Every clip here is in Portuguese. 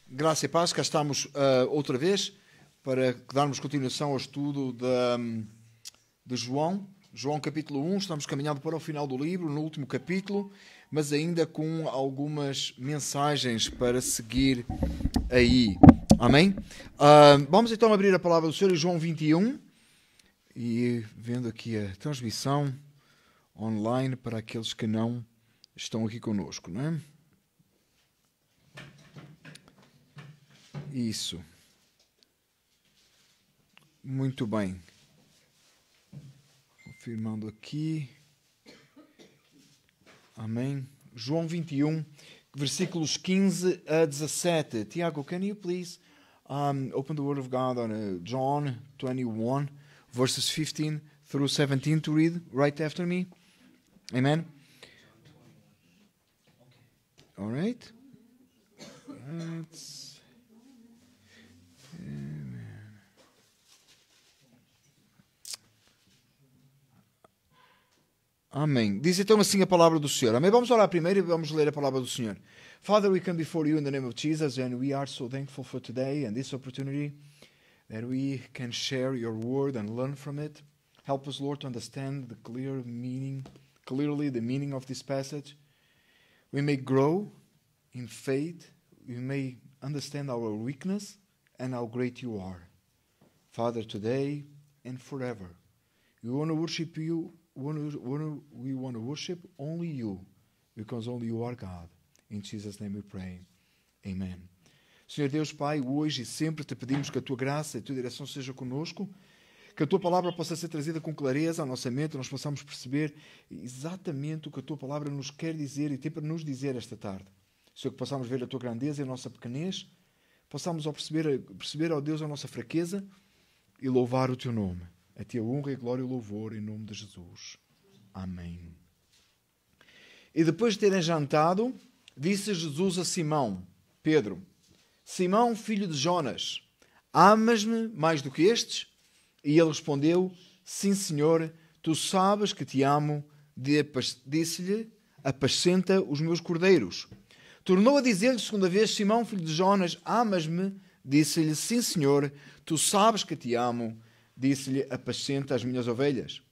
Graça e paz, cá estamos outra vez para darmos continuação ao estudo de João. João capítulo 1, estamos caminhando para o final do livro, no último capítulo, mas ainda com algumas mensagens para seguir aí. Amém? Vamos então abrir a palavra do Senhor em João 21 e vendo aqui a transmissão online para aqueles que não estão aqui conosco, não é? Isso. Muito bem. Confirmando aqui. Amém. João 21, versículos 15 a 17. Tiago, can you please open the Word of God on John 21, verses 15 through 17 to read right after me? Amen. All right. Amém. Diz então assim a palavra do Senhor. Amém. Vamos orar primeiro e vamos ler a palavra do Senhor. Father, we come before you in the name of Jesus, and we are so thankful for today and this opportunity that we can share your word and learn from it. Help us, Lord, to understand clearly the meaning of this passage. We may grow in faith. We may understand our weakness and how great you are. Father, today and forever, we want to worship you. We want to worship only you, because only you are God. In Jesus' name we pray. Amen. Senhor Deus, Pai, hoje e sempre te pedimos que a tua graça e a tua direção seja conosco, que a tua palavra possa ser trazida com clareza à nossa mente, nós possamos perceber exatamente o que a tua palavra nos quer dizer e tem para nos dizer esta tarde. Senhor, que possamos ver a tua grandeza e a nossa pequenez, possamos perceber, ó Deus, a nossa fraqueza e louvar o teu nome. A ti a honra, a glória e o louvor, em nome de Jesus. Amém. E depois de terem jantado, disse Jesus a Simão, Pedro: Simão, filho de Jonas, amas-me mais do que estes? E ele respondeu: Sim, Senhor, tu sabes que te amo. Disse-lhe: Apascenta os meus cordeiros. Tornou a dizer-lhe segunda vez: Simão, filho de Jonas, amas-me? Disse-lhe: Sim, Senhor, tu sabes que te amo. Disse-lhe: Apascenta as minhas ovelhas.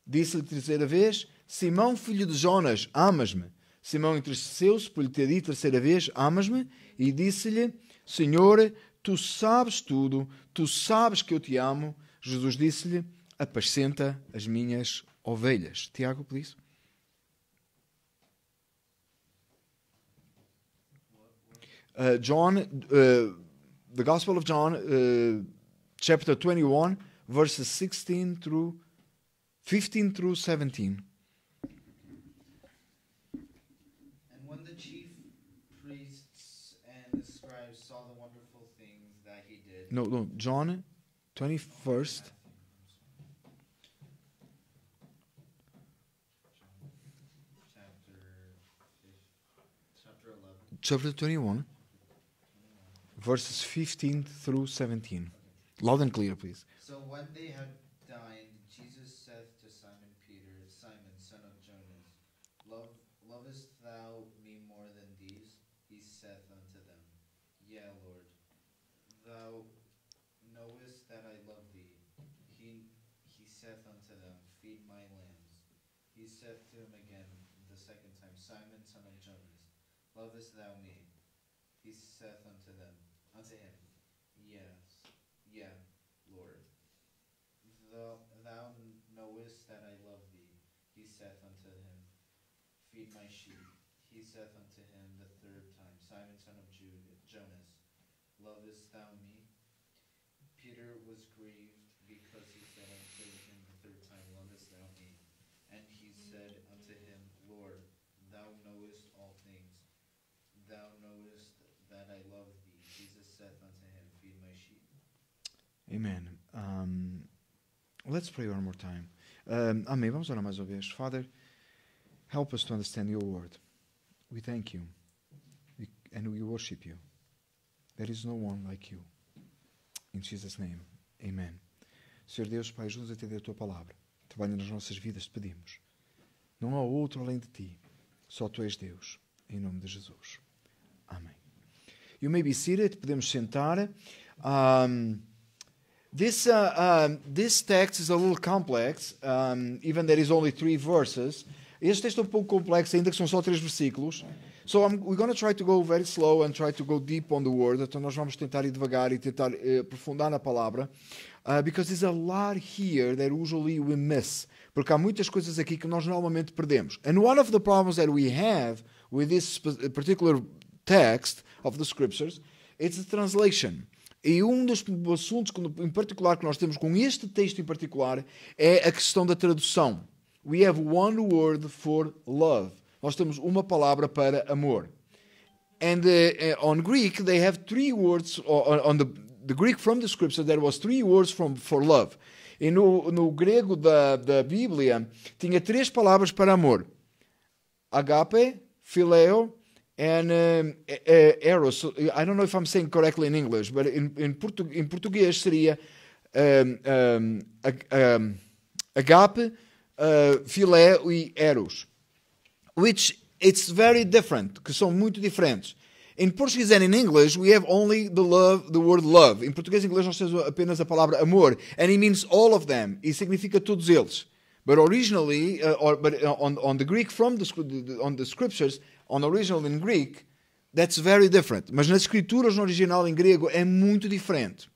Disse-lhe terceira vez: Simão, filho de Jonas, amas-me? Simão entristeceu-se por lhe ter dito terceira vez: Amas-me? E disse-lhe: Senhor, tu sabes tudo, tu sabes que eu te amo. Jesus disse-lhe: Apascenta as minhas ovelhas. Tiago, please. The Gospel of John, chapter 21, verses 15 through 17. And when the chief priests and the scribes saw the wonderful things that he did. No, John 21st. Chapter 21, verses 15 through 17. Loud and clear, please. So when they had dined, Jesus saith to Simon Peter, Simon, son of Jonas, lovest thou me more than these? He saith unto them, Yea, Lord, thou knowest that I love thee. He saith unto them, Feed my lambs. He saith to him again the second time, Simon, son of Jonas, lovest thou me? He saith unto him, Yes, yea, Lord. Thou knowest that I love thee. He saith unto him, Feed my sheep. He saith unto him the third time, Simon, son of Jonas, lovest thou me? Peter was grieved because he said unto him the third time, Lovest thou me? And he said unto him, Lord, thou knowest all things. Thou knowest that I love thee. Jesus saith unto him, Feed my sheep. Amen. Let's pray one more time. Amém. Vamos orar mais uma vez. Father, help us to understand your word. We thank you and we worship you. There is no one like you. In Jesus' name, amen. Senhor Deus, Pai, ajuda-nos a entender a tua palavra. Trabalha nas nossas vidas, te pedimos. Não há outro além de ti. Só tu és Deus. Em nome de Jesus. Amém. You may be seated. Podemos sentar. This text is a little complex, even there is only 3 verses. Este texto é um pouco complexo, ainda que são só 3 versículos. So we're going to try to go very slow and try to go deep on the word. Então nós vamos tentar ir devagar e tentar aprofundar na palavra. Because there's a lot here that usually we miss. Porque há muitas coisas aqui que nós normalmente perdemos. And one of the problems that we have with this particular text of the scriptures, it's the translation. E um dos assuntos em particular que nós temos com este texto em particular é a questão da tradução. We have one word for love. Nós temos uma palavra para amor. And on Greek, they have 3 words, on the Greek from the scripture, there was 3 words for love. E no grego da Bíblia, tinha 3 palavras para amor. Agape, phileo, and eros. I don't know if I'm saying correctly in English, but in português seria agape, filé e eros. Which it's very different, que são muito diferentes. In Portuguese and in English, we have only the word love. Em português e inglês nós temos apenas a palavra amor. And it means all of them. E significa todos eles. But originally, on the Greek from on the scriptures, on original in Greek, that's very different. Mas nas escrituras no original em grego é muito diferente.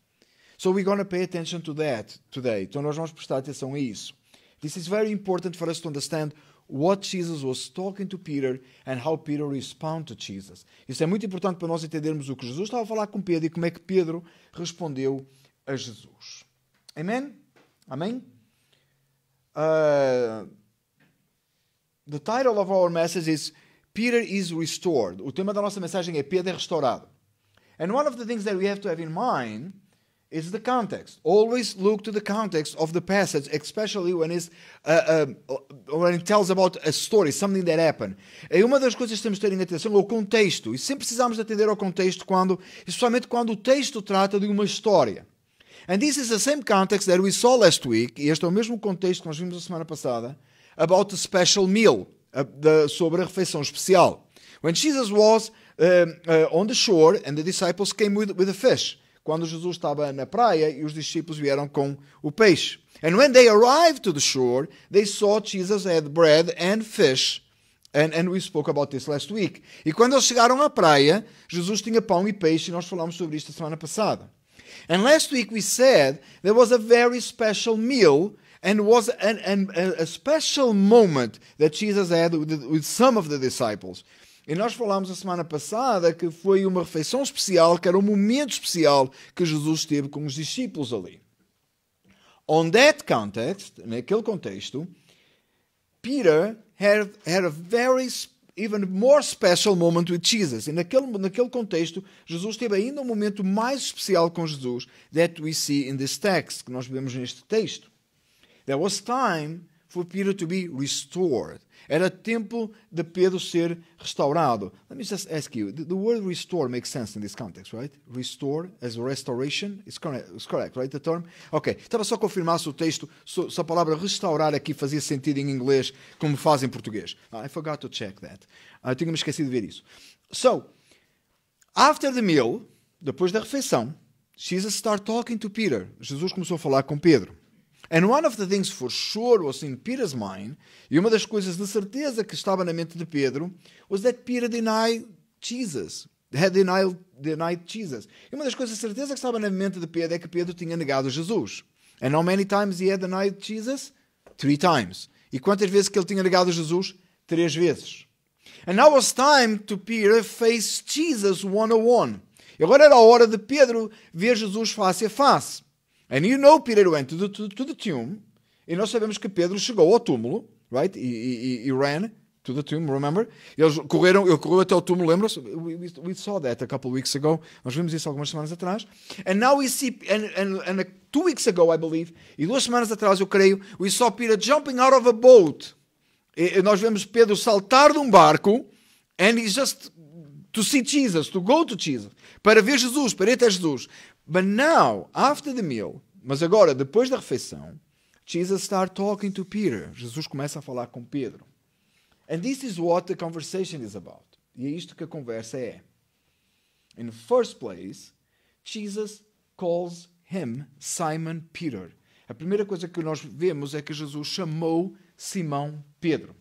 So we're going to pay attention to that today. Então nós vamos prestar atenção a isso. This is very important for us to understand what Jesus was talking to Peter and how Peter responded to Jesus. Isso é muito importante para nós entendermos o que Jesus estava a falar com Pedro e como é que Pedro respondeu a Jesus. Amen? Amém? The title of our message is Peter is restored. O tema da nossa mensagem é Pedro é restaurado. And one of the things that we have to have in mind is the context. Always look to the context of the passage, especially when it tells about a story, something that happened. E uma das coisas que temos de ter em atenção é o contexto. E sempre precisamos de atender ao contexto, especialmente quando o texto trata de uma história. And this is the same context that we saw last week, e este é o mesmo contexto que nós vimos a semana passada, about the special meal, sobre a refeição especial. When Jesus was on the shore and the disciples came with a fish. Quando Jesus estava na praia e os discípulos vieram com o peixe. And when they arrived to the shore, they saw Jesus had bread and fish. And we spoke about this last week. E quando eles chegaram à praia, Jesus tinha pão e peixe, e nós falamos sobre isto a semana passada. And last week we said there was a very special meal and was a special moment that Jesus had with some of the disciples. E nós falamos a semana passada que foi uma refeição especial, que era um momento especial que Jesus teve com os discípulos ali. On that context, naquele contexto, Peter had a very even more special moment with Jesus. E naquele contexto, Jesus teve ainda um momento mais especial com Jesus that we see in this text, que nós vemos neste texto. There was time for Peter to be restored. Era tempo de Pedro ser restaurado. Let me just ask you, the word restore makes sense in this context, right? Restore as restoration, it's correct, right, the term? Ok, estava só a confirmar se o texto, se a palavra restaurar aqui fazia sentido em inglês como faz em português. I forgot to check that. Tinha-me esquecido de ver isso. So, after the meal, depois da refeição, Jesus started talking to Peter. Jesus começou a falar com Pedro. And one of the things for sure was in Peter's mind, e uma das coisas de certeza que estava na mente de Pedro, was that Peter denied Jesus. Had denied Jesus. E uma das coisas de certeza que estava na mente de Pedro é que Pedro tinha negado Jesus. And how many times he had denied Jesus? 3 times. E quantas vezes que ele tinha negado Jesus? 3 vezes. And now was time to Peter face Jesus one-on-one. E agora era a hora de Pedro ver Jesus face a face. And you know Peter went to the tomb. E nós sabemos que Pedro chegou ao túmulo, right? He ran to the tomb, remember? Ele correu até o túmulo, lembra-se? We saw that a couple of weeks ago. Nós vimos isso algumas semanas atrás. And now we see, and 2 weeks ago, I believe, e 2 semanas atrás, eu creio, we saw Peter jumping out of a boat. E nós vemos Pedro saltar de um barco, and he's just to see Jesus, to go to Jesus, para ver Jesus, para ir até Jesus. But now, after the meal, mas agora, depois da refeição, Jesus started talking to Peter. Jesus começa a falar com Pedro. And this is what the conversation is about. E é isto que a conversa é. In the first place, Jesus calls him Simon Peter. A primeira coisa que nós vemos é que Jesus chamou Simão Pedro.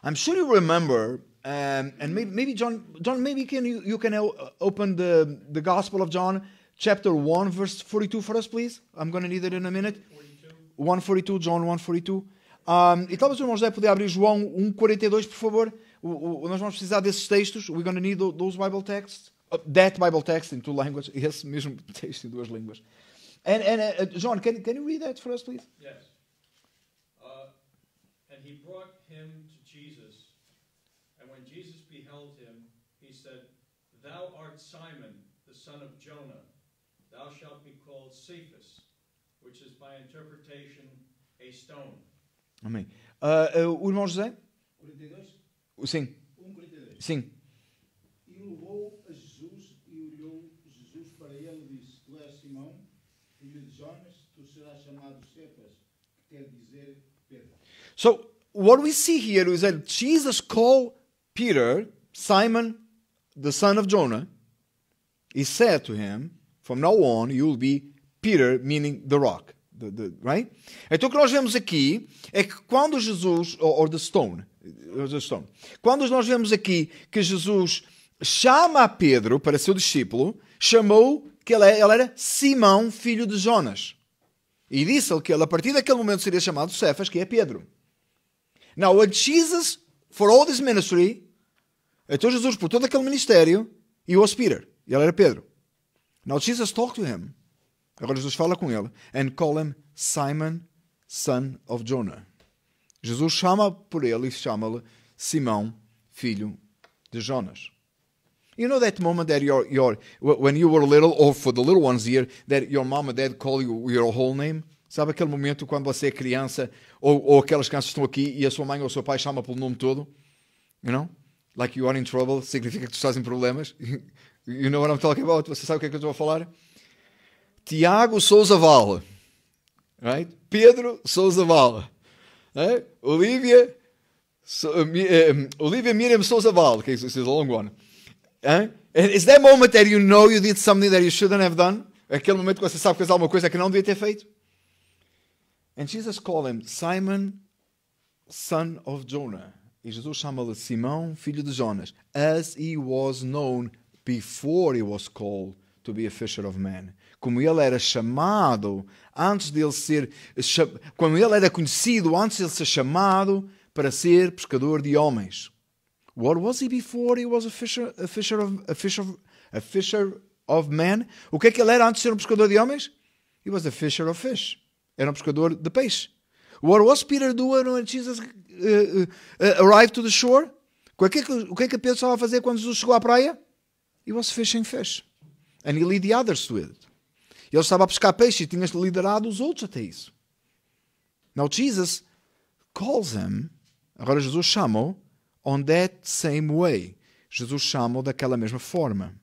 I'm sure you remember, and maybe John, maybe you can open the Gospel of John, chapter 1, verse 42 for us, please. I'm going to need it in a minute. 1:42, John 1:42. E talvez o irmão José puder abrir João 1:42, por favor. Nós vamos precisar desses textos. We're going to need those Bible texts. That Bible text in two languages. Esse mesmo texto em duas línguas. And John, can you read that for us, please? Yes. And he brought him to Jesus. And when Jesus beheld him, he said, Thou art Simon, the son of Jonah. Thou shalt be called Cephas, which is by interpretation a stone. Amém. O irmão José? 42? Sim. 1:42. Sim. E levou a Jesus e olhou Jesus para ele e disse: Tu és Simão, filho de Jonas, tu serás chamado Cefas, que quer dizer Pedro. So, what we see here is that Jesus called Peter, Simon, the son of Jonah. He said to him, from now on, you will be Peter, meaning the rock. Right? Então o que nós vemos aqui é que quando Jesus, or the stone, quando nós vemos aqui que Jesus chama a Pedro para seu discípulo, chamou que ele era Simão, filho de Jonas. E disse-lhe que ele, a partir daquele momento, seria chamado Cefas, que é Pedro. Now, when Jesus, for all this ministry, então Jesus, por todo aquele ministério, he was Peter. E ele era Pedro. Now, Jesus talked to him. Agora Jesus fala com ele. And call him Simon, son of Jonah. Jesus chama por ele e chama-lhe Simão, filho de Jonas. You know that moment that when you were little, or for the little ones here, that your mom and dad call you your whole name? Sabe aquele momento quando você é criança, ou aquelas crianças estão aqui e a sua mãe ou o seu pai chama pelo nome todo? You know? Like you are in trouble, significa que tu estás em problemas. You know what I'm talking about? Você sabe o que é que eu estou a falar? Tiago Souza Val. Right? Pedro Souza Val. Right? Olivia Miriam Souza Val. Okay, so this is a long one. And it's that moment that you know you did something that you shouldn't have done. Aquele momento que você sabe que fez alguma coisa que não devia ter feito. And Jesus called him Simon, son of Jonah. E Jesus chama-lhe Simão, filho de Jonas, as he was known before he was called to be a fisher of men. Como ele era chamado antes de ele ser, como ele era conhecido antes de ele ser chamado para ser pescador de homens. What was he before he was a fisher of men? O que é que ele era antes de ser um pescador de homens? He was a fisher of fish. Era um pescador de peixe. What was Peter doing when Jesus arrived to the shore? O que é que Pedro estava a fazer quando Jesus chegou à praia? He was fishing fish. And he led the others to it. Ele estava a pescar peixe e tinha liderado os outros até isso. Now Jesus calls him, agora Jesus chama-o on that same way. Jesus chama-o daquela mesma forma.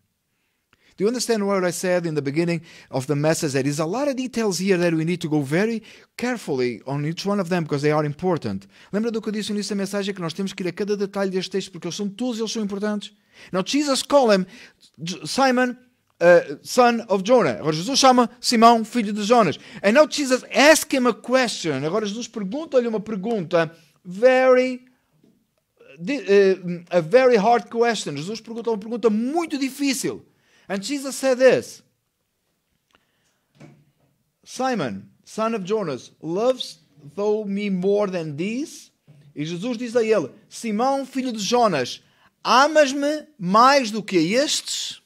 Do you understand what I said in the beginning of the message? There is a lot of details here that we need to go very carefully on each one of them because they are important. Lembra do que eu disse no início da mensagem, que nós temos que ir a cada detalhe deste texto porque todos eles são importantes? Now Jesus called him Simon, son of Jonah. Agora Jesus chama Simão, filho de Jonas. And now Jesus asked him a question. Agora Jesus pergunta-lhe uma pergunta a very hard question. Jesus pergunta uma pergunta muito difícil. And Jesus said this: Simon, son of Jonas, lovest thou me more than these? E Jesus diz a ele: Simão, filho de Jonas, amas-me mais do que estes?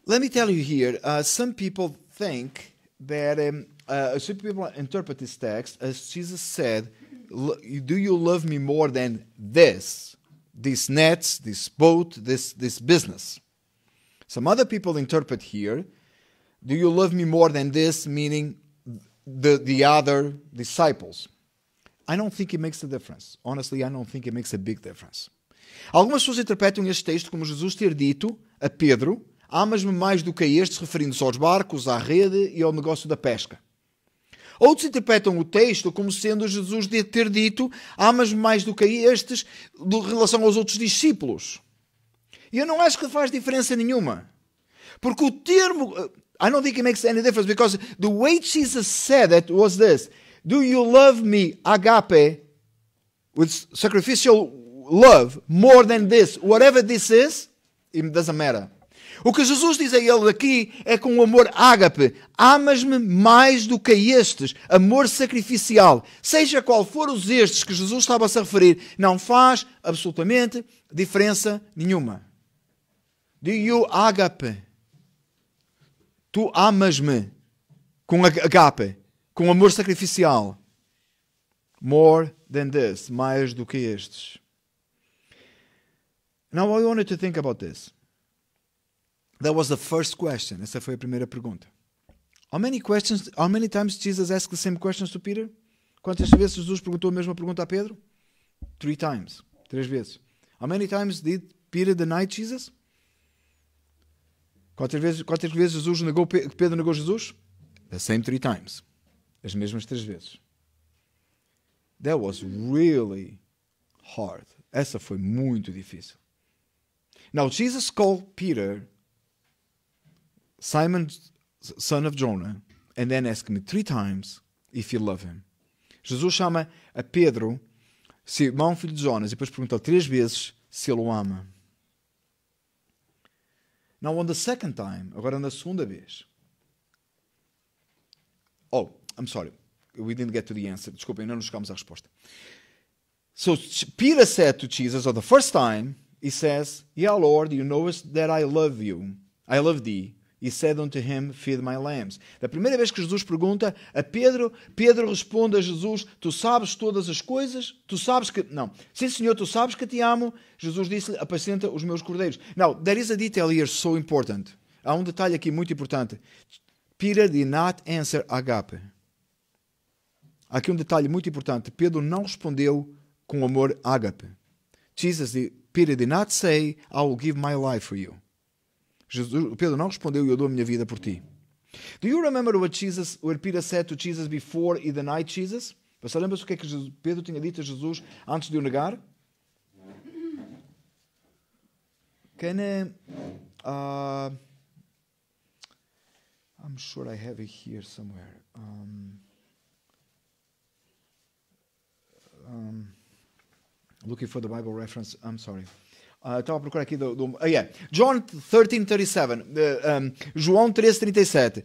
Let me tell you here, some people think that, some people interpret this text as Jesus said, do you love me more than this? These nets, this boat, this business. Some other people interpret here, do you love me more than this, meaning the other disciples? I don't think it makes a difference. Honestly, I don't think it makes a big difference. Algumas pessoas interpretam este texto como Jesus ter dito a Pedro, amas-me mais do que a estes, referindo-se aos barcos, à rede e ao negócio da pesca. Outros interpretam o texto como sendo Jesus de ter dito, amas-me mais do que a estes, em relação aos outros discípulos. E eu não acho que faz diferença nenhuma. Porque o termo... I don't think it makes any difference, because the way Jesus said it was this: do you love me, agape, with sacrificial love, more than this? Whatever this is, it doesn't matter. O que Jesus diz a ele aqui é com o amor ágape: amas-me mais do que estes, amor sacrificial. Seja qual for os estes que Jesus estava a se referir, não faz absolutamente diferença nenhuma. Do you agape? Tu amas-me com agape, com amor sacrificial. More than this, mais do que estes. Now I wanted to think about this. That was the first question. Essa foi a primeira pergunta. How many times Jesus asked the same questions to Peter? Quantas vezes Jesus perguntou a mesma pergunta a Pedro? 3 times. 3 vezes. How many times did Peter deny Jesus? Quantas vezes Pedro negou Jesus? The same 3 times. As mesmas 3 vezes. That was really hard. Essa foi muito difícil. Now, Jesus called Peter Simon, son of Jonah, and then asked me 3 times if you love him. Jesus chama a Pedro, Simão, filho de Jonas, e depois pergunta 3 vezes se ele o ama. Now, on the second time, agora na segunda vez. Oh, I'm sorry. We didn't get to the answer. Desculpem, não nos chegamos à resposta. So, Peter said to Jesus, the first time, he says, yeah, Lord, you know that I love you. I love thee. He said unto him, feed my lambs. Da primeira vez que Jesus pergunta a Pedro, Pedro responde a Jesus, tu sabes todas as coisas? Tu sabes que... Não. Sim, Senhor, tu sabes que te amo. Jesus disse-lhe, apacenta os meus cordeiros. Now, there is a detail here so important. Há detalhe aqui muito importante. Peter did not answer agape. Há aqui detalhe muito importante. Pedro não respondeu com amor ágape. Peter did not say, I will give my life for you. Pedro não respondeu, eu dou a minha vida por ti. Do you remember what Peter said to Jesus before he denied Jesus? Você lembra-se o que é que Pedro tinha dito a Jesus antes de o negar? I'm sure I have it here somewhere. Looking for the Bible reference. I'm sorry. Estava a procurar aqui John 13:37. João 13:37.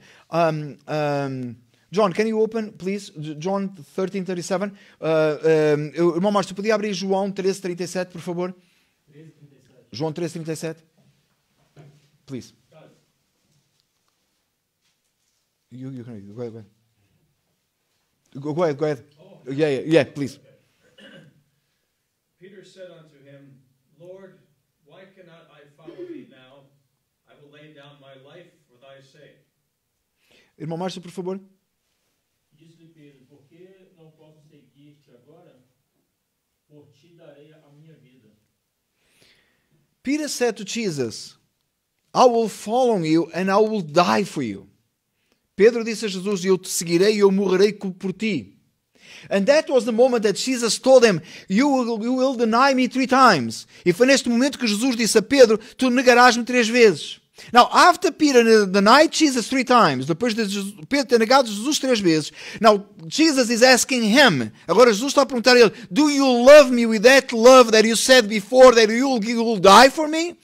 John, can you open, please? John 13:37. Irmão Márcio, podia abrir João 13:37, por favor? 13:37. João 13:37. Please. You can read. Go ahead. Go ahead. Oh. Yeah, please. Peter said unto him, Lord, why cannot I follow thee now? I will lay down my life for thy sake. Irmão Márcio, por favor. Disse-lhe Pedro, por que não posso seguir-te agora? Por ti darei a minha vida. Peter said to Jesus, I will follow you and I will die for you. Pedro disse a Jesus, eu te seguirei e eu morrerei por ti. And that was the moment that Jesus told him, you will deny me 3 times. E foi neste momento que Jesus disse a Pedro, tu negarás-me 3 vezes. Now, after Peter denied Jesus 3 times, depois de Pedro ter negado Jesus 3 vezes, now Jesus is asking him, agora Jesus está a perguntar a ele, do you love me with that love that you said before that you will die for me?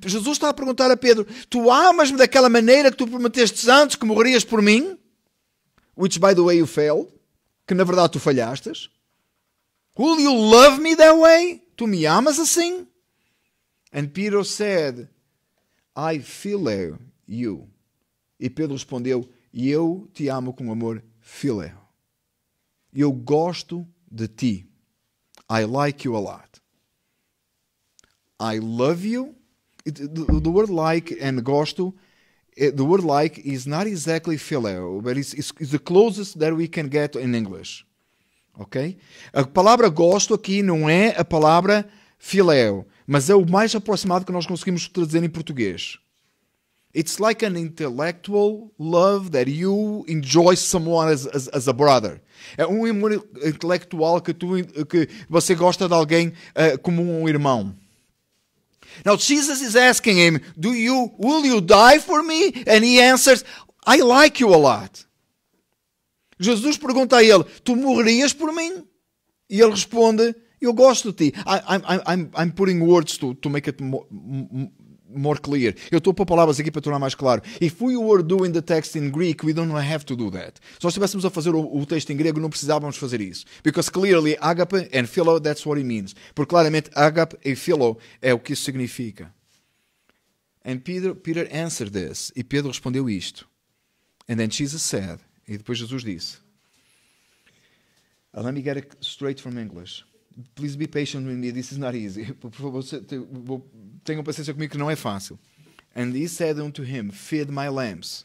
Jesus está a perguntar a Pedro, tu amas-me daquela maneira que tu prometeste antes que morrerias por mim? Which, by the way, you failed. Que na verdade tu falhastes. Will you love me that way? Tu me amas assim? And Peter said, I phileo you. E Pedro respondeu, eu te amo com amor phileo. Eu gosto de ti. I like you a lot. I love you. The word like and gosto, the word like is not exactly phileo, but it's the closest that we can get in English. Ok? A palavra gosto aqui não é a palavra phileo, mas é o mais aproximado que nós conseguimos traduzir em português. It's like an intellectual love that you enjoy someone as a brother. É um amor intelectual que você gosta de alguém como um irmão. Now Jesus is asking him, will you die for me? And he answers, I like you a lot. Jesus pergunta a ele, tu morrerias por mim? E ele responde, eu gosto de ti. I'm putting words to make it more clear. Eu estou a pôr palavras aqui para tornar mais claro. If we were doing the text in Greek, we don't have to do that. Se nós estivéssemos a fazer o texto em grego, não precisávamos fazer isso. Because clearly, agape and philo, that's what it means. Porque claramente, agape e philo é o que isso significa. And Peter answered this. E Pedro respondeu isto. And then Jesus said, e depois Jesus disse, let me get it straight from English. Please be patient with me, this is not easy. Por favor, tenham paciência comigo que não é fácil. And he said unto him, feed my lambs.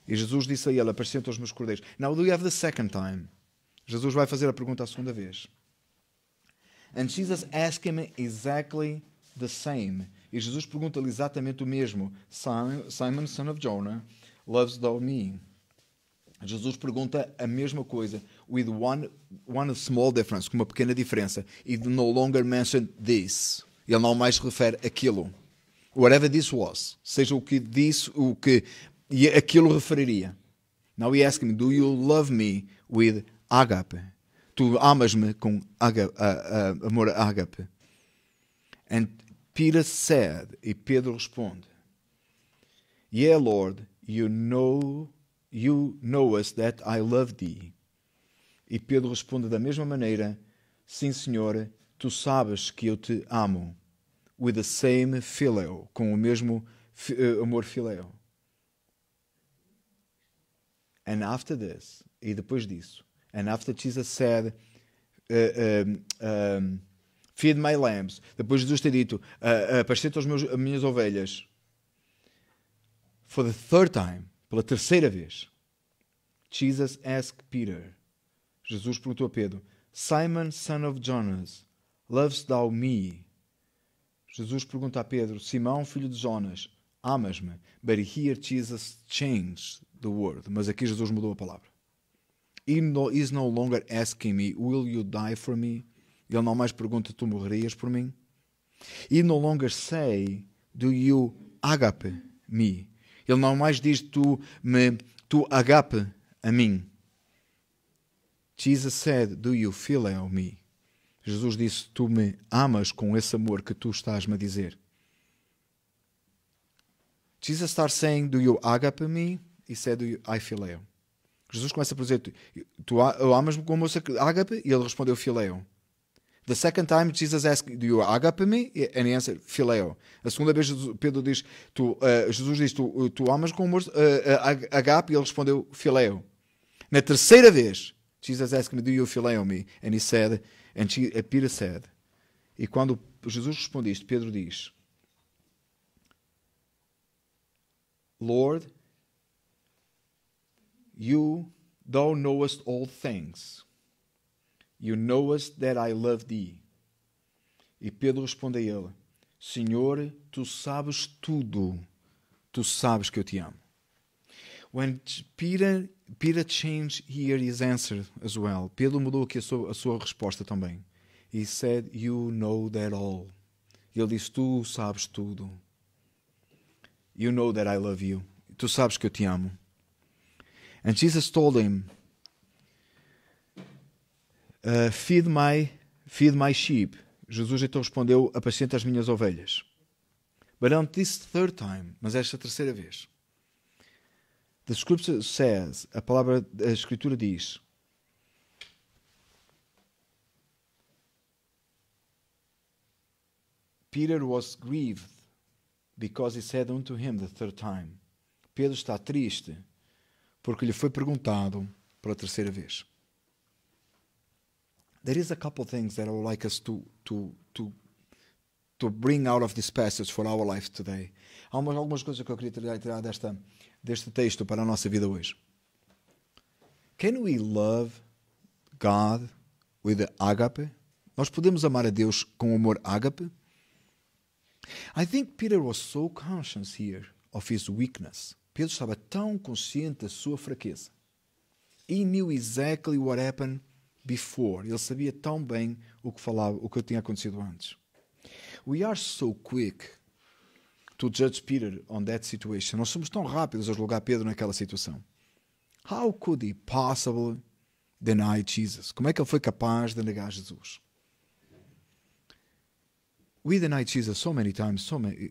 E Jesus disse a ele, apacenta os meus cordeiros. Now do you have the second time? Jesus vai fazer a pergunta a segunda vez. And Jesus asked him exactly the same. E Jesus pergunta-lhe exatamente o mesmo. Simon, son of Jonah, lovest thou me? Jesus pergunta a mesma coisa, with one small difference, com uma pequena diferença. He no longer mentioned this. Ele não mais refere aquilo. Whatever this was. Seja o que disse, o que aquilo referiria. Now he asked him, do you love me with agape? Tu amas-me com amor agape? And Peter said, e Pedro responde, yeah, Lord, you knowest that I love thee. E Pedro responde da mesma maneira, sim, Senhor, tu sabes que eu te amo. With the same phileo, com o mesmo amor phileo. And after this, e depois disso, and after Jesus said, feed my lambs, depois Jesus ter dito, apacenta as minhas ovelhas, for the third time, pela terceira vez, Jesus asked Peter, Jesus perguntou a Pedro, Simon, son of Jonas, lovest thou me? Jesus pergunta a Pedro, Simão, filho de Jonas, amas-me? But here Jesus changed the word. Mas aqui Jesus mudou a palavra. He is no longer asking me, will you die for me? Ele não mais pergunta, tu morrerias por mim? He no longer say, do you agape me? Ele não mais diz, tu agape a mim. Jesus said, do you phileo me? Jesus disse, tu me amas com esse amor que tu estás-me a dizer. Jesus starts saying, do you agape me? He said, do you I phileo? Jesus começa a dizer, tu amas-me com amor agape? E ele respondeu, phileo. The second time Jesus asked, do you agape me? And he answered, phileo. A segunda vez Pedro diz, Jesus diz, tu amas com amor agape? E ele respondeu, phileo. Na terceira vez, Jesus asked me, do you phileo me? And he said, and Peter said, e quando Jesus responde isto, Pedro diz, Lord, thou knowest all things. You knowest that I love thee. E Pedro responde a ele, Senhor, tu sabes tudo. Tu sabes que eu te amo. When Peter changed here his answer as well. Pedro mudou aqui a sua resposta também. He said, you know that all. Ele disse, tu sabes tudo. You know that I love you. Tu sabes que eu te amo. And Jesus told him, feed my sheep. Jesus então respondeu, apacenta as minhas ovelhas. But on this third time, mas esta terceira vez, the scripture says, a escritura diz, Peter was grieved because he said unto him the third time. Pedro está triste porque lhe foi perguntado pela terceira vez. There is a couple of things that I would like us to bring out of this passage for our life today. Há algumas coisas que eu queria tirar deste texto para a nossa vida hoje. Can we love God with agape? Nós podemos amar a Deus com amor agape? I think Peter was so conscious here of his weakness. Pedro estava tão consciente da sua fraqueza. He knew exactly what happened before. Ele sabia tão bem o que tinha acontecido antes. We are so quick to judge Peter on that situation. Nós somos tão rápidos a julgar Pedro naquela situação. How could he possibly deny Jesus? Como é que ele foi capaz de negar Jesus? We deny Jesus so many times,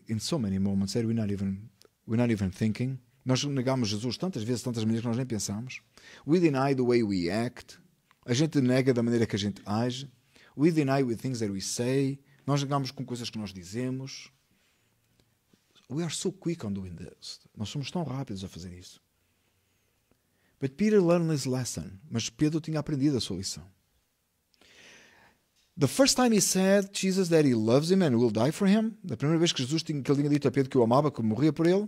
in so many moments that we're not even thinking. Nós negamos Jesus tantas vezes, tantas maneiras que nós nem pensamos. We deny the way we act. A gente nega da maneira que a gente age. We deny with things that we say. Nós negamos com coisas que nós dizemos. We are so quick on doing this. Nós somos tão rápidos a fazer isso. But Peter learned his lesson. Mas Pedro tinha aprendido a sua lição. The first time he said Jesus that he loves him and will die for him, da primeira vez que Jesus tinha dito a Pedro que o amava, que morria por ele,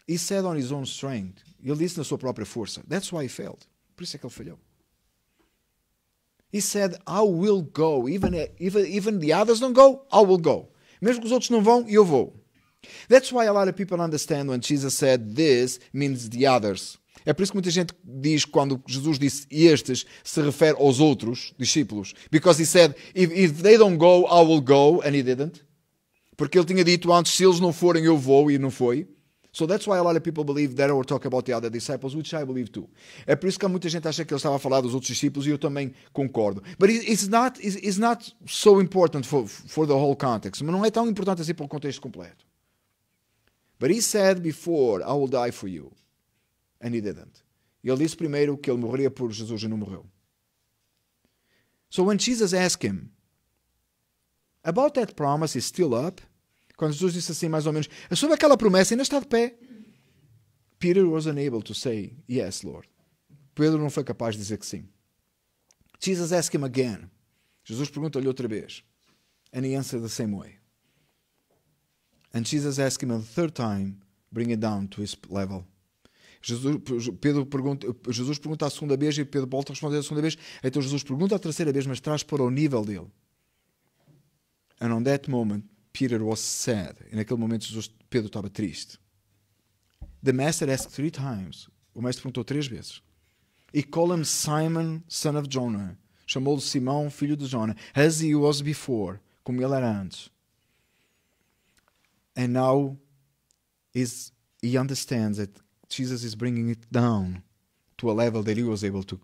he said on his own strength. Ele disse na sua própria força. That's why he failed. Por isso é que ele falhou. He said, I will go. Even the others don't go, I will go. Mesmo que os outros não vão, eu vou. That's why a lot of people understand when Jesus said this means the others. É por isso que muita gente diz, quando Jesus disse estes, se refere aos outros discípulos. Because he said, if they don't go, I will go, and he didn't. Porque ele tinha dito antes, se eles não forem, eu vou, e não foi. So that's why a lot of people believe that we're talking about the other disciples, which I believe too. É por isso que muita gente acha que ele estava a falar dos outros discípulos, e eu também concordo. But it's not so important for the whole context. Mas não é tão importante assim para o contexto completo. But he said before, I will die for you. And he didn't. Ele disse primeiro que ele morreria por Jesus e não morreu. So when Jesus asked him about that promise is still up, quando Jesus disse assim mais ou menos, sobre aquela promessa ainda está de pé, Peter was unable to say, yes, Lord. Pedro não foi capaz de dizer que sim. Jesus asked him again. Jesus pergunta-lhe outra vez. And he answered the same way. And Jesus asked him a third time, bring it down to his level. Jesus pergunta a segunda vez e Pedro volta a responder a segunda vez. Então Jesus pergunta a terceira vez, mas traz para o nível dele. And on that moment, Peter was sad. E naquele momento Pedro estava triste. The master asked 3 times. O mestre perguntou 3 vezes. He called him Simon, son of Jonah. Chamou-lhe Simão, filho de Jonah. As he was before. Como ele era antes. And now he understands that Jesus is bringing it down to a level that he was able to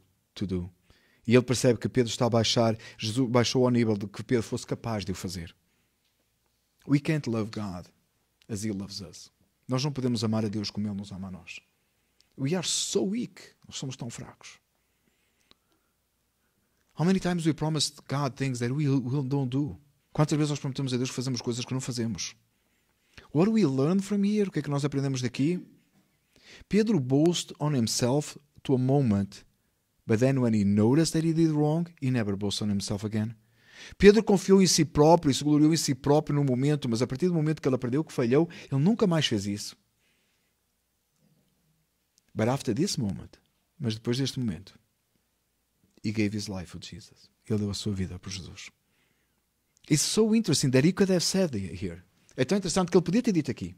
do. E ele percebe que Pedro está a baixar, Jesus baixou ao nível de que Pedro fosse capaz de o fazer. We can't love God as he loves us. Nós não podemos amar a Deus como ele nos ama a nós. We are so weak. Nós somos tão fracos. How many times we promised God things that we don't do? Quantas vezes nós prometemos a Deus que fazemos coisas que não fazemos? What do we learn from here? O que é que nós aprendemos daqui? Pedro boasted on himself to a moment, but then when he noticed that he did wrong, he never boasted on himself again. Pedro confiou em si próprio e se gloriou em si próprio no momento, mas a partir do momento que ele aprendeu que falhou, ele nunca mais fez isso. But after this moment, mas depois deste momento, he gave his life for Jesus. Ele deu a sua vida por Jesus. It's so interesting that he could have said here. É tão interessante que ele podia ter dito aqui.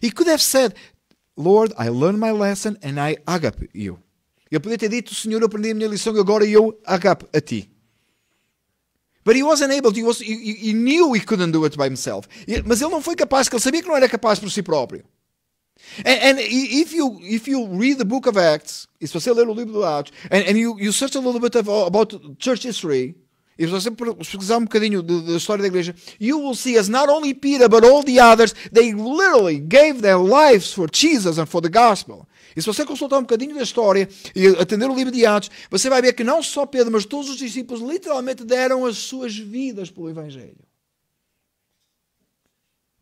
He could have said, Lord, I learned my lesson and I agape you. Ele podia ter dito, Senhor, eu aprendi a minha lição e agora eu agape a ti. But he wasn't able to. He knew he couldn't do it by himself. Mas ele não foi capaz, porque ele sabia que não era capaz por si próprio. And if you read the book of Acts, e se você ler o livro de Atos, and you search a little bit about church history, e se você pesquisar um bocadinho da história da igreja, you will see as not only Peter, but all the others, they literally gave their lives for Jesus and for the gospel. E se você consultar um bocadinho da história e atender o livro de Atos, você vai ver que não só Pedro, mas todos os discípulos literalmente deram as suas vidas pelo Evangelho.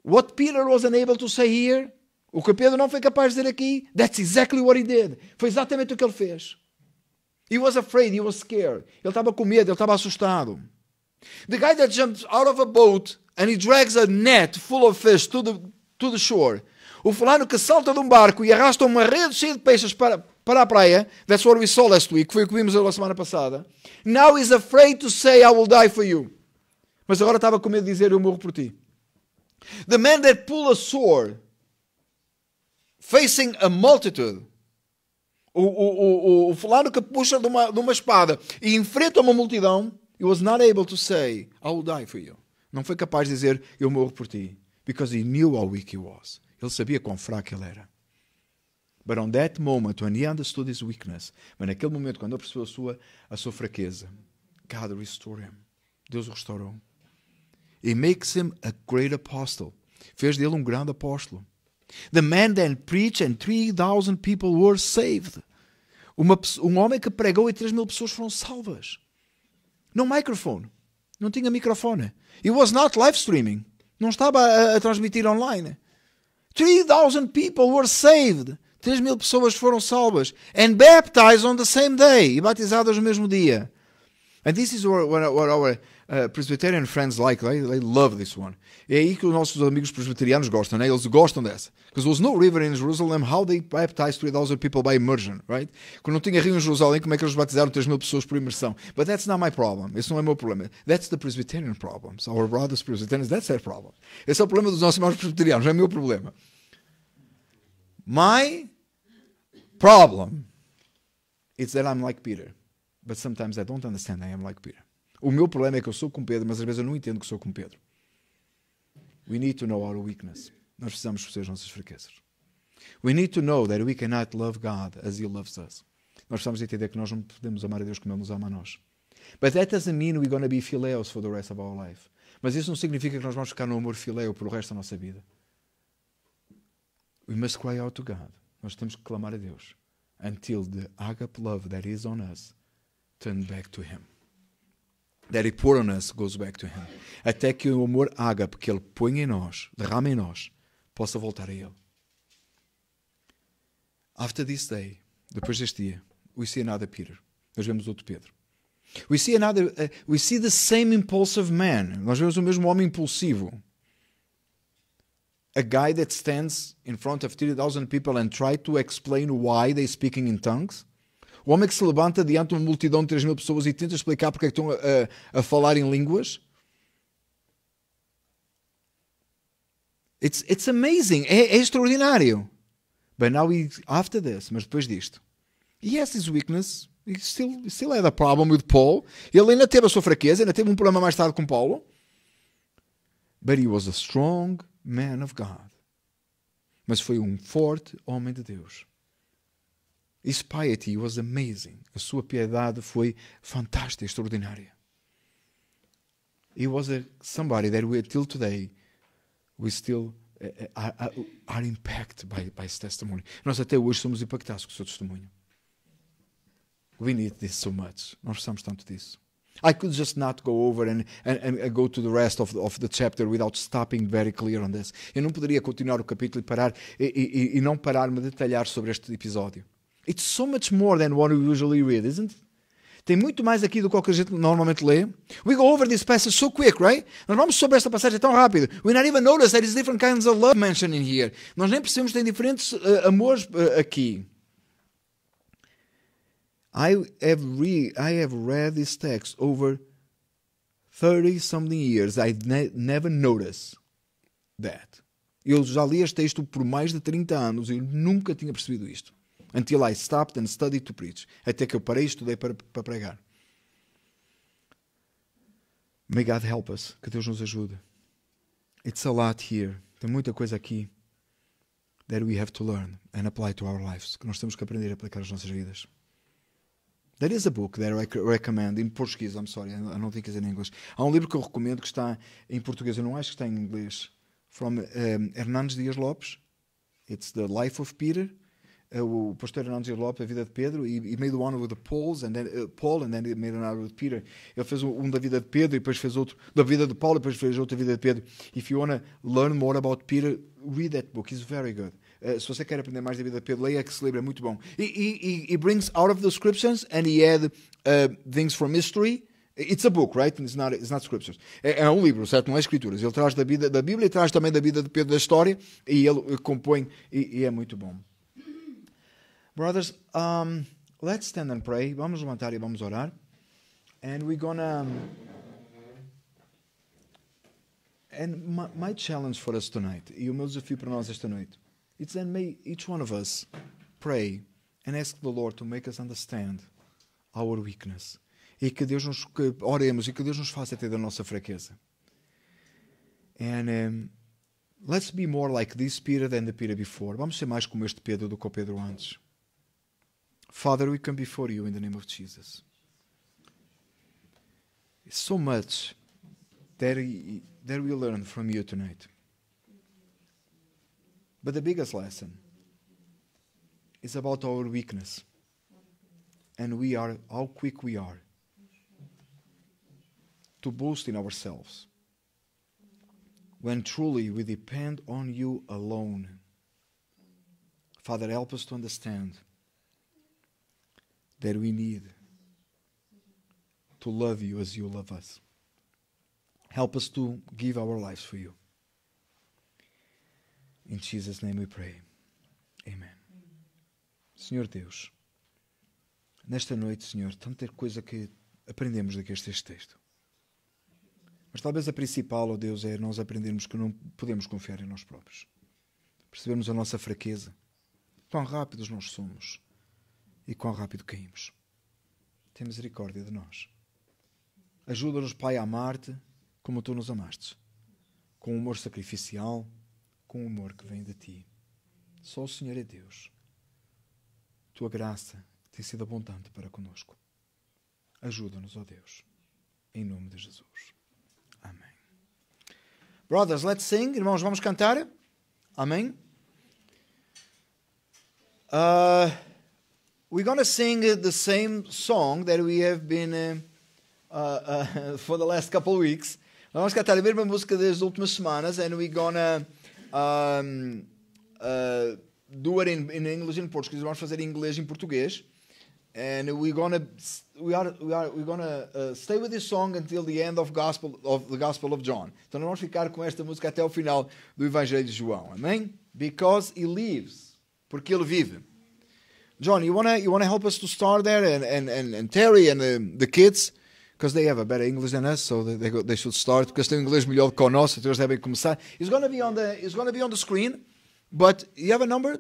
What Peter was unable to say here, o que Pedro não foi capaz de dizer aqui, that's exactly what he did. Foi exatamente o que ele fez. He was afraid, he was scared. Ele estava com medo, ele estava assustado. The guy that jumps out of a boat and he drags a net full of fish to the shore. O fulano que salta de um barco e arrasta uma rede cheia de peixes para a praia. That's what we saw last week. Foi o que vimos na semana passada. Now he's afraid to say, I will die for you. Mas agora estava com medo de dizer, eu morro por ti. The man that pulled a sword facing a multitude. O fulano que puxa de uma espada e enfrenta uma multidão. He was not able to say, I will die for you. Não foi capaz de dizer, eu morro por ti. because he knew how weak he was. Ele sabia quão fraco ele era. But on that moment, when he understood his weakness, mas naquele momento, quando ele percebeu a sua fraqueza, God restored him. Deus o restaurou. He makes him a great apostle. Fez dele grande apóstolo. The man then preached and 3,000 people were saved. Homem que pregou e 3,000 pessoas foram salvas. No microphone. Não tinha microfone. It was not live streaming. Não estava a transmitir online. 3,000 people were saved. 3,000 pessoas foram salvas. And baptized on the same day. E batizadas no mesmo dia. And this is what our Presbyterian friends like. They love this one. É aí que os nossos amigos presbiterianos gostam, né? Eles gostam dessa. Because there was no river in Jerusalem, how they baptized 3,000 people by immersion, right? Quando não tinha rio em Jerusalém, como é que eles batizaram 3,000 pessoas por imersão? But that's not my problem. Esse não é o meu problema. That's the Presbyterian problem. So our brothers Presbyterians, that's their problem. Esse é o problema dos nossos irmãos presbiterianos, não é o meu problema. My problem is that I'm like Peter. But sometimes I don't understand I am like Peter. O meu problema é que eu sou como Pedro, mas às vezes eu não entendo que sou como Pedro. We need to know our weakness. Nós precisamos conhecer as nossas fraquezas. We need to know that we cannot love God as He loves us. Nós precisamos entender que nós não podemos amar a Deus como Ele nos ama a nós. But that doesn't mean we're going to be phileos for the rest of our life. Mas isso não significa que nós vamos ficar no amor fileo por o resto da nossa vida. We must cry out to God. Nós temos que clamar a Deus. Until the agape love that is on us turn back to Him. That He pour on us goes back to Him. Até que o amor ágape que Ele põe em nós, derrama em nós, possa voltar a Ele. After this day, depois deste dia, we see another Peter. Nós vemos outro Pedro. We see the same impulsive man. Nós vemos o mesmo homem impulsivo. A guy that stands in front of 3,000 people and try to explain why they're speaking in tongues. O homem que se levanta diante de uma multidão de 3,000 pessoas e tenta explicar porque é que estão a falar em línguas. It's amazing. É extraordinário. But now after this, mas depois disto, he has his weakness. He still had a problem with Paul. Ele ainda teve a sua fraqueza, ainda teve um problema mais tarde com Paulo. But he was a strong man of God. Mas foi um forte homem de Deus. His piety was amazing. A sua piedade foi fantástica, extraordinária. He was somebody that till today we still are impacted by his testimony. Nós até hoje somos impactados com o seu testemunho. We need this so much. Nós precisamos tanto disso. I could just not go over and go to the rest of the chapter without stopping very clear on this. Eu não poderia continuar o capítulo e não parar-me a detalhar sobre este episódio. It's so much more than what we usually read, isn't it? Tem muito mais aqui do que a gente normalmente lê. We go over this passage so quick, right? Nós vamos sobre esta passagem tão rápido. We not even notice that there's different kinds of love mentioned in here. Nós nem percebemos que tem diferentes amores aqui. I have read this text over 30-something years. I never noticed that. Eu já li este texto por mais de 30 anos e eu nunca tinha percebido isto. Until I stopped and studied to preach. Até que eu parei e estudei para pregar. May God help us. Que Deus nos ajude. It's a lot here. Tem muita coisa aqui that we have to learn and apply to our lives. Que nós temos que aprender a aplicar às nossas vidas. There is a book that I recommend in Portuguese. I'm sorry, I don't think it's in English. Há um livro que eu recomendo que está em português. Eu não acho que está em inglês. From Hernandes Dias Lopes. It's The Life of Peter. O pastor Hernandes Dias Lopes, a vida de Pedro, e made one with the Paul, and then he made another with Peter. Ele fez um da vida de Pedro, e depois fez outro da vida de Paulo, e depois fez outro da vida de Pedro. If you want to learn more about Peter, read that book. It's very good. Se você quer aprender mais da vida de Pedro, leia esse livro, é muito bom. He brings out of the scriptures, and he add things from history. It's a book, right? It's not scriptures. É um livro, certo? Não é escrituras. Ele traz da Bíblia e traz também da vida de Pedro, da história, e ele compõe, e é muito bom. Brothers, let's stand and pray. Vamos levantar e vamos orar. And we're gonna... And my challenge for us tonight, e o meu desafio para nós esta noite, it's that may each one of us pray and ask the Lord to make us understand our weakness. E que oremos e que Deus nos faça ter da nossa fraqueza. And Let's be more like this Peter than the Peter before. Vamos ser mais como este Pedro do que o Pedro antes. Father, we come before you in the name of Jesus. It's so much that we learn from you tonight. But the biggest lesson is about our weakness. And how quick we are to boast in ourselves, when truly we depend on you alone. Father, help us to understand that we need to love you as you love us. Help us to give our lives for you. In Jesus' name we pray. Amen. Senhor Deus, nesta noite, Senhor, tanta coisa que aprendemos deste texto. Mas talvez a principal, ó Deus, é nós aprendermos que não podemos confiar em nós próprios. Percebemos a nossa fraqueza, quão rápidos nós somos e quão rápido caímos. Tem misericórdia de nós. Ajuda-nos, Pai, a amar-te como tu nos amaste, com um amor sacrificial, com um amor que vem de ti. Só o Senhor é Deus. Tua graça tem sido abundante para conosco. Ajuda-nos, ó Deus, em nome de Jesus. Amém. Brothers, let's sing. Irmãos, vamos cantar. Amém. We're going to sing the same song that we have been for the last couple of weeks. Vamos cantar a mesma música das últimas semanas, and we're going to do it in English and Portuguese. Vamos fazer em inglês e em português. And we're gonna stay with this song until the end of the Gospel of John. Então nós vamos ficar com esta música até o final do Evangelho de João. Amém? Because he lives, porque ele vive. John, you wanna help us to start there, and Terry and the kids, because they have a better English than us, so they should start, porque eles têm um inglês melhor do que o nosso, então eles devem começar. It's gonna be on the screen, but you have a number?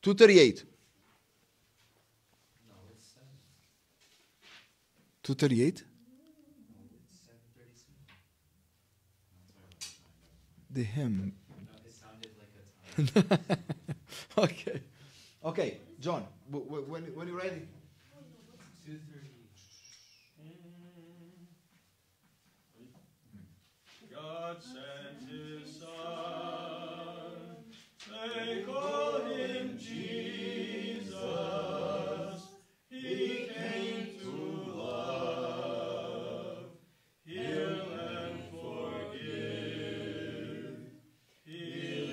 238. 238? The hymn. It sounded like a Okay. Okay, John, when you're ready. 238. God sent his Son, they call him Jesus. He came to love, heal and forgive, heal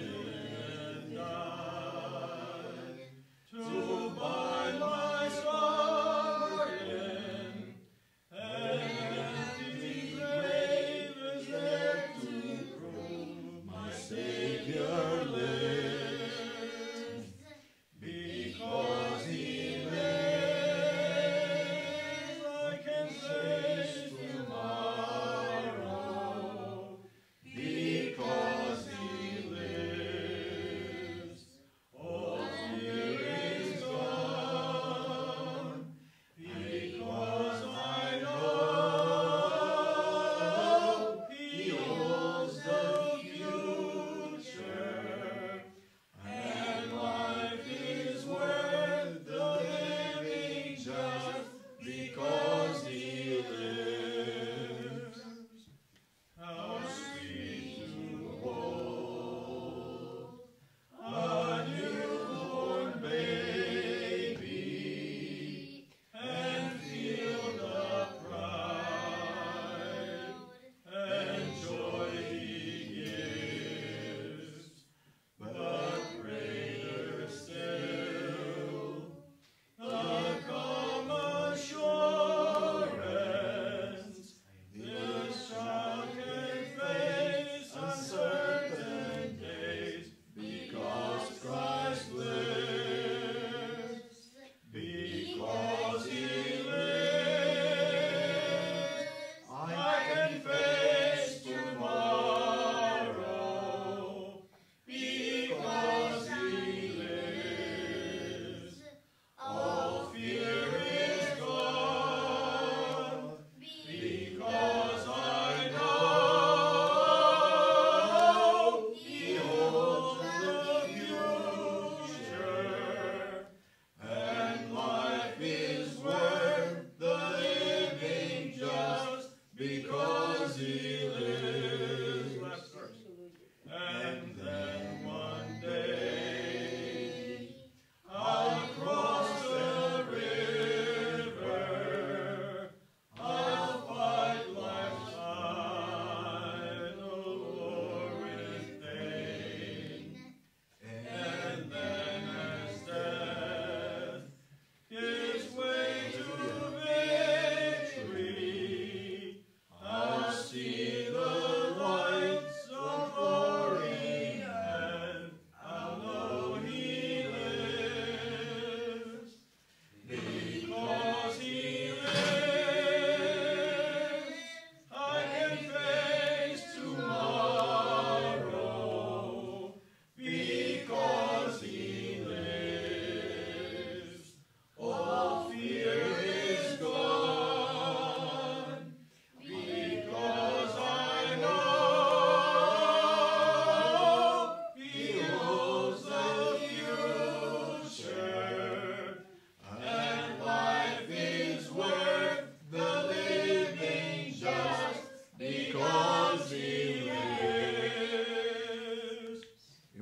and die, to bind my sorrow and empty grave is there to prove my Savior lives. Because he lives, I can face tomorrow. Because he lives, all fear is gone. Because I know he holds the future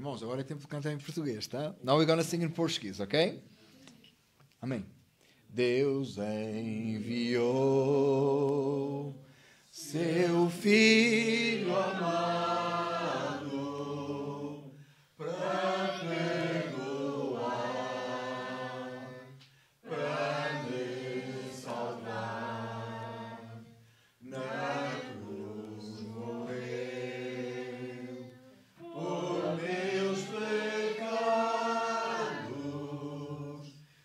Irmãos, agora é tempo de cantar em português, tá? Now we're gonna sing in Portuguese, ok? Amém. Deus enviou seu Filho amado para perdoar, para me salvar. Na cruz morreu por meus pecados,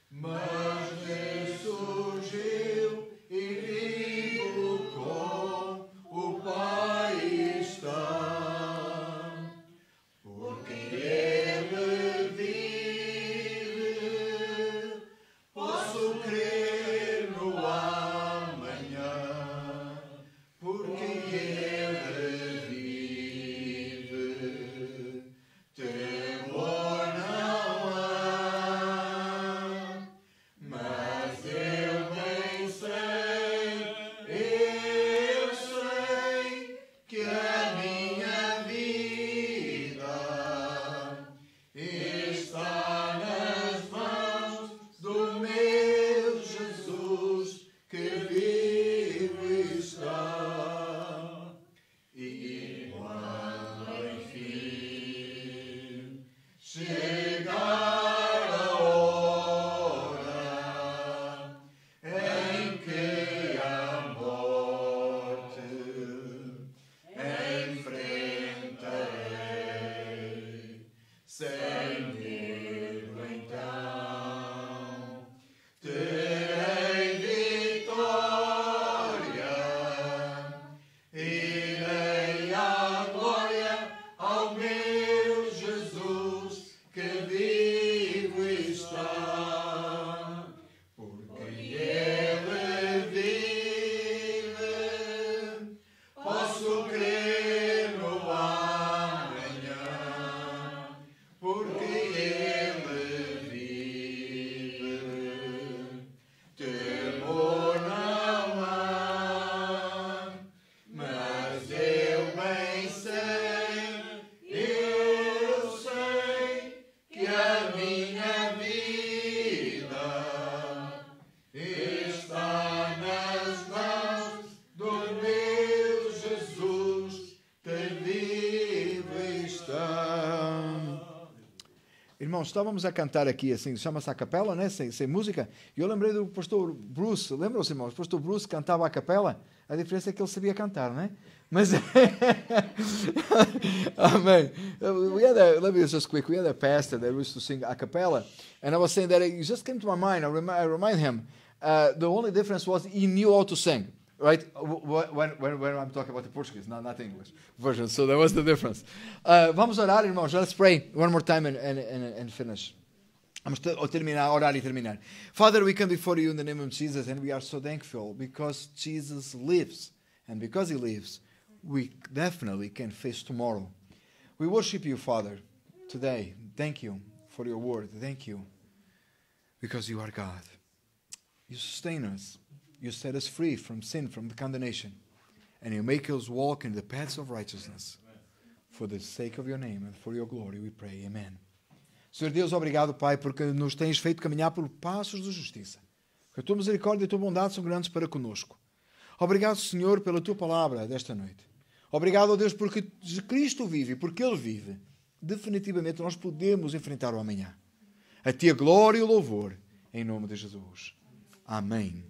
mas ressurgiu e vivo com o Pai está. Porque Ele vive, posso crer no amanhã. Porque Ele vive, temor não há. Mas eu bem sei que a minha vida está nas mãos do meu Jesus, que vivo está. E quando enfim chegar a hora em que a morte enfrentarei, sem medo então terei vitória, irei à glória ao meu Jesus, que vivo está. Porque Ele vive, posso crer no amanhã. Porque Ele vive, temor não há. Mas eu bem sei que a minha vida está nas mãos do meu Jesus, que vivo está. Irmãos, estávamos a cantar aqui, assim, chama-se a capela, né? Sem música. E eu lembrei do pastor Bruce, lembram-se, irmãos? O pastor Bruce cantava a capela, a diferença é que ele sabia cantar, né? Mas, Amen. Let me just quick, we had a pastor that used to sing a cappella, and I was saying that it just came to my mind, I remind him, the only difference was he knew how to sing. Right, when I'm talking about the Portuguese, not the English version. So that was the difference. Vamos orar, irmãos. Let's pray one more time and finish. Vamos terminar, orar e terminar. Father, we come before you in the name of Jesus, and we are so thankful because Jesus lives. And because He lives, we definitely can face tomorrow. We worship you, Father, today. Thank you for your word. Thank you because you are God. You sustain us. You set us free from sin, from the condemnation. And you make us walk in the paths of righteousness. For the sake of your name and for your glory, we pray. Amen. Senhor Deus, obrigado, Pai, porque nos tens feito caminhar por passos de justiça. Porque a tua misericórdia e a tua bondade são grandes para conosco. Obrigado, Senhor, pela tua palavra desta noite. Obrigado, ó Deus, porque Cristo vive, porque Ele vive. Definitivamente nós podemos enfrentar o amanhã. A ti a glória e o louvor, em nome de Jesus. Amém.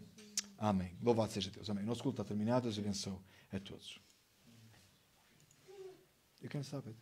Amém. Louvado seja Deus. Amém. Nosso culto está terminado. Deus abençoe a todos. You can stop it.